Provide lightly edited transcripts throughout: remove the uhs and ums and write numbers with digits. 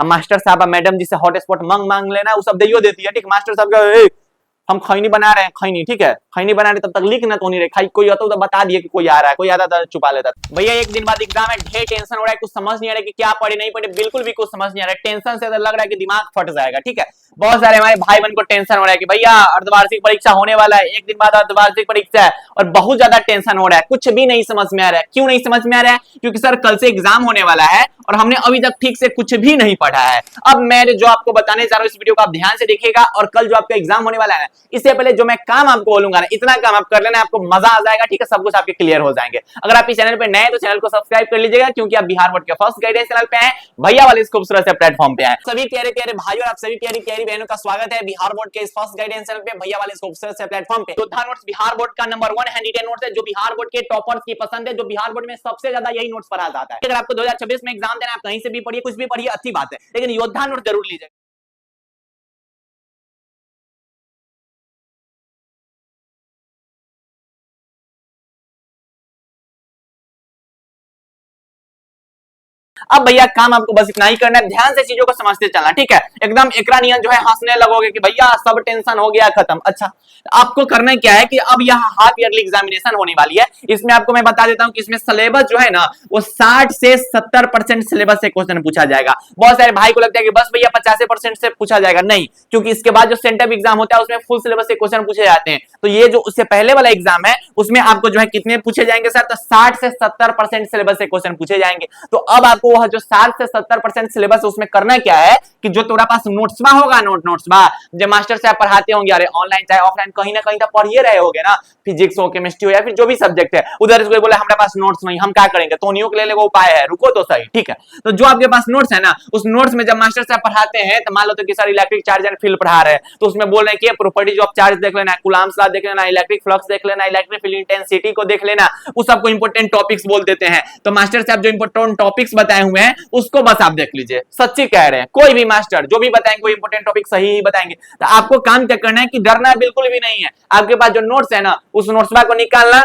Master साहब madam जिसे hotspot मांग लेना वो सब दे देती है, ठीक। मास्टर साहब का हम खैनी बना रहे हैं, खैनी, ठीक है, खैनी बना रहे, तब तक लिख ना तो नहीं रहे, खाई कोई आता तो बता दिए कि कोई आ रहा है, कोई आता था छुपा लेता। भैया एक दिन बाद एग्जाम है, ढेर टेंशन हो रहा है, कुछ समझ नहीं आ रहा है कि क्या पढ़े नहीं पढ़े, बिल्कुल भी कुछ समझ नहीं आ रहा है, टेंशन से लग रहा है कि दिमाग फट जाएगा, ठीक है। बहुत सारे हमारे भाई बहन को टेंशन हो रहा है कि भैया अर्धवार्षिक परीक्षा होने वाला है, एक दिन बाद अर्धवार्षिक परीक्षा है और बहुत ज्यादा टेंशन हो रहा है, कुछ भी नहीं समझ में आ रहा है। क्यों नहीं समझ में आ रहा है? क्योंकि सर कल से एग्जाम होने वाला है और हमने अभी तक ठीक से कुछ भी नहीं पढ़ा है। अब मैं जो आपको बताने जा रहा हूं इस वीडियो को आप ध्यान से देखिएगा, और कल जो आपका एग्जाम होने वाला है इससे पहले जो मैं काम आपको बोलूंगा ना, इतना काम आप कर लेना, आपको मजा आ जाएगा, ठीक है, सब कुछ आपके क्लियर हो जाएंगे। अगर आप इस चैनल पे नए तो चैनल को सब्सक्राइब कर लीजिएगा, क्योंकि आप बिहार बोर्ड के फर्स्ट गाइडेंस चैनल पे हैं, भैया वाले इस खूबसूरत से प्लेटफॉर्म पे हैं। सभी प्यारे प्यारे भाइयों और आप सभी प्यारी प्यारी बहनों का स्वागत है बिहार बोर्ड के इस फर्स्ट गाइडेंस चैनल पे, भैया वाले इस खूबसूरत से प्लेटफॉर्म पे। योद्धा नोट्स बिहार बोर्ड का नंबर 1 हैंडी नोट्स है, जो बिहार बोर्ड के टॉपर्स की पसंद है, जो बिहार बोर्ड में सबसे ज्यादा यही नोट्स पढ़ा जाता है। अगर आपको 2026 में एग्जाम देना है, आप कहीं से भी पढ़िए, कुछ भी पढ़िए, अच्छी बात है, लेकिन योद्धा नोट्स जरूर लीजिए। अब भैया काम आपको बस इतना ही करना है, ध्यान से चीजों को समझते चलना, ठीक है। एकदम एकरा नियन जो है हंसने लगोगे कि भैया सब टेंशन हो गया खत्म। अच्छा, आपको करना क्या है कि अब यह हाफ ईयरली एग्जामिनेशन होने वाली है, इसमें आपको मैं बता देता हूं कि इसमें सिलेबस जो है ना वो 60 से 70% सिलेबस से क्वेश्चन पूछा जाएगा। बहुत सारे भाई को लगता है कि बस भैया 85% से पूछा जाएगा, नहीं, क्योंकि इसके बाद जो सेंटर एग्जाम होता है उसमें फुल सिलेबस से क्वेश्चन पूछे जाते हैं। तो ये जो उससे पहले वाला एग्जाम है उसमें आपको जो है कितने पूछे जाएंगे सर? तो 60 से 70% सिलेबस से क्वेश्चन पूछे जाएंगे। तो अब आपको वह जो 60 से 70% सिलेबस उसमें करना क्या है कि जो तुम्हारे पास नोट्सबा होगा, नोट्सबा जो मास्टर साहब पढ़ाते होंगे, अरे ऑनलाइन चाहे ऑफलाइन कहीं ना कहीं तो पढ़िए रहे होगे ना, फिजिक्स हो, केमिस्ट्री हो, या फिर जो भी सब्जेक्ट है, उधर कोई बोले हमारे पास नोट्स नहीं, हम क्या करेंगे? तो उन्हीं के लिए उपाय है, रुको तो सही, ठीक है। तो जो आपके पास नोट्स है ना, उस नोट्स में जब मास्टर साहब पढ़ाते हैं तो मान लो तो कि sir electric charge and field पढ़ा रहे हैं, तो उसमें बोल रहे हैं कि प्रॉपर्टीज ऑफ चार्ज देख लेना, कूलम्ब्स लॉ देख लेना, इलेक्ट्रिक फ्लक्स देख लेना, इलेक्ट्रिक फील्ड इंटेंसिटी को देख लेना, उस सबको इंपोर्टेंट टॉपिक्स बोल देते हैं। तो मास्टर साहब जो इंपोर्टेंट टॉपिक्स बताए हुए हैं उसको बस आप देख लीजिए, सच्ची कह रहे हैं, कोई भी मास्टर जो भी बताएंगे वो इंपोर्टेंट टॉपिक सही ही बताएंगे। तो आपको काम क्या करना है कि डरना बिल्कुल भी नहीं है। आपके पास जो नोट्स है ना उस नोट्स को निकालना,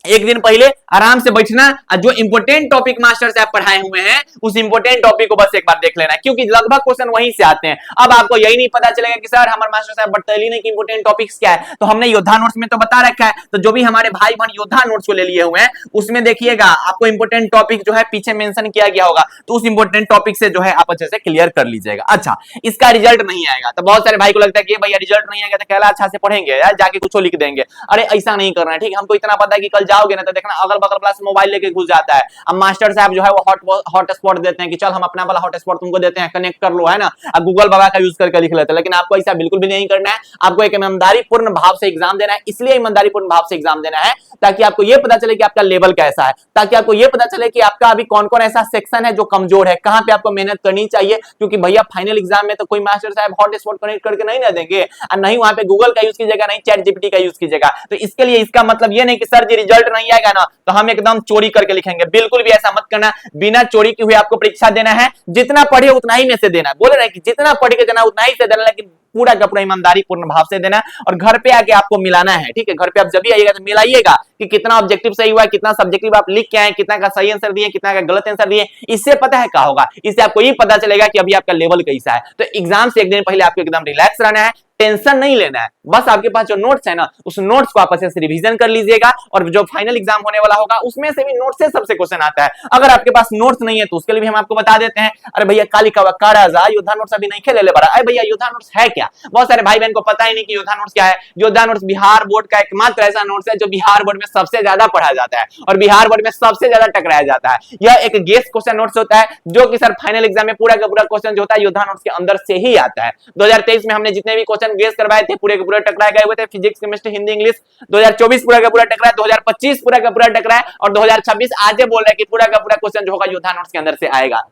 एक दिन पहले आराम से बैठना और जो इंपोर्टेंट टॉपिक मास्टर साहब पढ़ाए हुए हैं उस इंपोर्टेंट टॉपिक को बस एक बार देख लेना, क्योंकि लगभग क्वेश्चन वहीं से आते हैं। अब आपको यही नहीं पता चलेगा कि सर हमारे मास्टर साहब बताते नहीं कि इंपोर्टेंट टॉपिक्स क्या है, तो हमने योद्धा नोट्स में तो बता रखा है। तो जो भी हमारे भाई बहन योद्धा नोट्स को ले लिए हुए हैं उसमें देखिएगा आपको इंपोर्टेंट टॉपिक जो है पीछे मेंशन किया गया होगा, तो उस इंपोर्टेंट टॉपिक से जो है आप अच्छे से क्लियर कर लीजिएगा। अच्छा, इसका रिजल्ट नहीं आएगा तो बहुत सारे भाई को लगता है कि भैया रिजल्ट नहीं आएगा तो कहला अच्छा से पढ़ेंगे यार, जाके कुछ लिख देंगे। अरे ऐसा नहीं करना है, ठीक, हमको इतना पता है कि कल जाओगे ना तो देखना अगल बगल वाला मोबाइल लेके घुस जाता है। अब मास्टर साहब जो है वो हॉट स्पॉट देते हैं कि चल हम अपना वाला हॉट स्पॉट तुमको देते हैं, कनेक्ट कर लो, है ना। अब गूगल बाबा का यूज करके लिख लेते हैं, लेकिन आपको ऐसा बिल्कुल भी नहीं करना है। आपको एक ईमानदारी पूर्ण भाव से एग्जाम देना है, इसलिए ईमानदारी पूर्ण भाव से एग्जाम देना है ताकि आपको यह पता चले कि आपका लेवल कैसा है, ताकि आपको यह पता चले कि आपका अभी कौन कौन ऐसा सेक्शन है जो कमजोर है, कहां पे आपको मेहनत करनी चाहिए। क्योंकि भैया फाइनल एग्जाम में तो कोई मास्टर साहब हॉट स्पॉट कनेक्ट करके नहीं ना देंगे, और नहीं वहां पे गूगल का यूज कीजिएगा, नहीं चैट जीपीटी का यूज कीजिएगा। तो इसके लिए इसका मतलब यह नहीं कि सर जी रिजल्ट नहीं आएगा ना तो हम एकदम चोरी करके लिखेंगे, बिल्कुल भी ऐसा मत करना। बिना चोरी किए हुए आपको परीक्षा देना है, जितना पढ़े उतना ही में से देना, बोले ना कि जितना पढ़ के देना उतना ही से देना, लेकिन पूरा का पूरा ईमानदारी पूर्ण भाव से देना। और घर पे आके आपको मिलाना है, ठीक है, घर पे आप जब भी आइएगा तो मिलाइएगा कि कितना ऑब्जेक्टिव सही हुआ, कितना सब्जेक्टिव आप लिख के आए, कितना का सही आंसर दिए, कितना का गलत आंसर दिए। इससे पता है क्या होगा, इससे आपको ये पता चलेगा कि अभी आपका लेवल कैसा है। तो एग्जाम से एक दिन पहले आपको एकदम रिलैक्स रहना है, टेंशन नहीं लेना है, बस आपके पास जो नोट्स है ना उस नोट्स को आप अच्छे से रिवीजन कर लीजिएगा, और जो फाइनल एग्जाम होने वाला होगा उसमें से भी नोट्स से सबसे क्वेश्चन आता है। अगर आपके पास नोट्स नहीं है तो उसके लिए भी हम आपको बता देते हैं। अरे भैया कालिका काराजा योद्धा नोट्स अभी नहीं खेले ले पड़ा, अरे भैया योद्धा नोट्स है क्या? बहुत सारे भाई बहन को पता ही नहीं कि योद्धा नोट्स क्या है। योद्धा नोट्स बिहार बोर्ड का एकमात्र ऐसा नोट्स है जो बिहार बोर्ड में सबसे ज्यादा पढ़ा जाता है और बिहार बोर्ड में सबसे ज्यादा टकराया जाता है। यह एक गेस क्वेश्चन नोट्स होता है जो कि सर फाइनल एग्जाम में पूरा का पूरा क्वेश्चन जो होता है योद्धा नोट्स के अंदर से ही आता है। 2023 में हमने जितने भी क्वेश्चन गेस करवाए थे पूरे के पूरे टकराए गए हुए थे, फिजिक्स केमिस्ट्री हिंदी इंग्लिश। 2024 पूरा का पूरा टकराया, 2025 पूरा का पूरा टकराया, और 2026 आज बोल रहे हैं कि पूरा का पूरा क्वेश्चन जो होगा योद्धा नोट्स के अंदर से आएगा।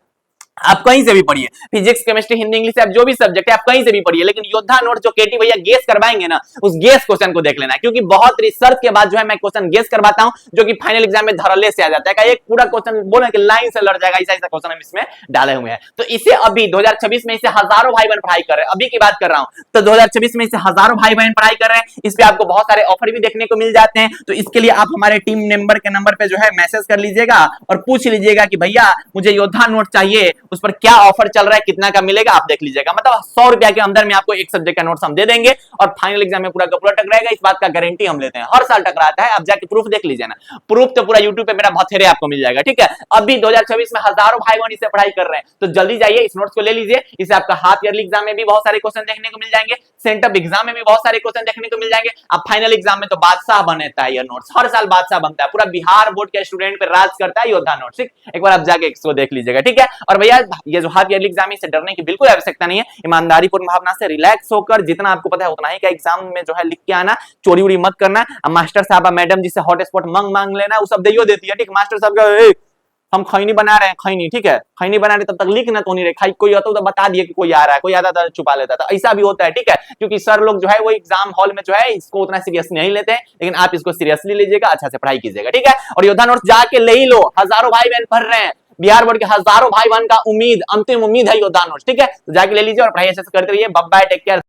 आप कहीं से भी पढ़िए, फिजिक्स केमिस्ट्री हिंदी इंग्लिश आप जो भी सब्जेक्ट है आप कहीं से भी पढ़िए, लेकिन योद्धा नोट जो केटी भैया गेस करवाएंगे ना उस गेस क्वेश्चन को देख लेना है, क्योंकि बहुत रिसर्च के बाद जो है मैं क्वेश्चन गेस करवाता हूं जो कि फाइनल एग्जाम में धड़ल्ले से आ जाता है। एक पूरा क्वेश्चन बोले कि लाइन से लड़ जाएगा, ऐसा ऐसा क्वेश्चन हम इसमें डाले हुए हैं। तो इसे अभी 2026 में इसे हजारों भाई बहन पढ़ाई कर रहे हैं, अभी की बात कर रहा हूं। तो 2026 में इसे हजारों भाई बहन पढ़ाई कर रहे हैं, इस पे आपको बहुत सारे ऑफर भी देखने को मिल जाते हैं। तो इसके लिए आप हमारे टीम मेंबर के नंबर पे जो है मैसेज कर लीजिएगा और पूछ लीजिएगा कि भैया मुझे योद्धा नोट चाहिए, उस पर क्या ऑफर चल रहा है, कितना का मिलेगा आप देख लीजिएगा। मतलब 100 रुपया के अंदर में आपको एक सब्जेक्ट का नोट्स हम दे देंगे और फाइनल एग्जाम में पूरा का पूरा टकराएगा, इस बात का गारंटी हम लेते हैं। हर साल टकराता है, आप जाके प्रूफ देख लीजिए ना, प्रूफ तो पूरा यूट्यूब पे मेरा बथेरे आपको मिल जाएगा, ठीक है। अभी 2024 में हजारों भाई बहन इससे पढ़ाई कर रहे हैं, तो जल्दी जाइए इस नोट्स को ले लीजिए। इससे आपका हाफ ईयरली एग्जाम में भी बहुत सारे क्वेश्चन देखने को मिल जाएंगे, सेंटअप एग्जाम में भी बहुत सारे क्वेश्चन देखने को मिल जाएंगे। अब फाइनल एग्जाम में तो बादशाह बनता है ये नोट्स, हर साल बादशाह बनता है, पूरा बिहार बोर्ड के स्टूडेंट पे राज करता है योद्धा नोट्स, ठीक। एक बार आप जाके इसको देख लीजिएगा, ठीक है। और भैया ये जो हाफ ईयरली एग्जाम है इससे डरने की बिल्कुल आवश्यकता नहीं है, ईमानदारी पूर्ण भावना से रिलैक्स होकर जितना आपको पता है उतना ही का एग्जाम में जो है लिख के आना, चोरी उड़ी मत करना। मास्टर साहब मैडम जिससे हॉट स्पॉट मांग लेना, वो सब दियो देती है, ठीक। मास्टर साहब का हम खैनी बना रहे हैं, खैनी, ठीक है, खैनी बना रहे तब तक लिख ना तो नहीं रहे, खाई कोई आता तो बता दिए कि कोई आ रहा है, कोई आता था छुपा लेता था, ऐसा भी होता है, ठीक है। क्योंकि सर लोग जो है वो एग्जाम हॉल में जो है इसको उतना सीरियस नहीं लेते हैं, लेकिन आप इसको सीरियसली लीजिएगा, अच्छा से पढ़ाई कीजिएगा, ठीक है। और योद्धा नोट्स जाके ले ही लो, हजारों भाई बहन पढ़ रहे हैं, बिहार बोर्ड के हजारों भाई बहन का उम्मीद, अंतिम उम्मीद है योद्धा नोट्स, ठीक है। तो जाके ले लीजिए और पढ़ाई अच्छे से करते रहिए। Bye bye, take care.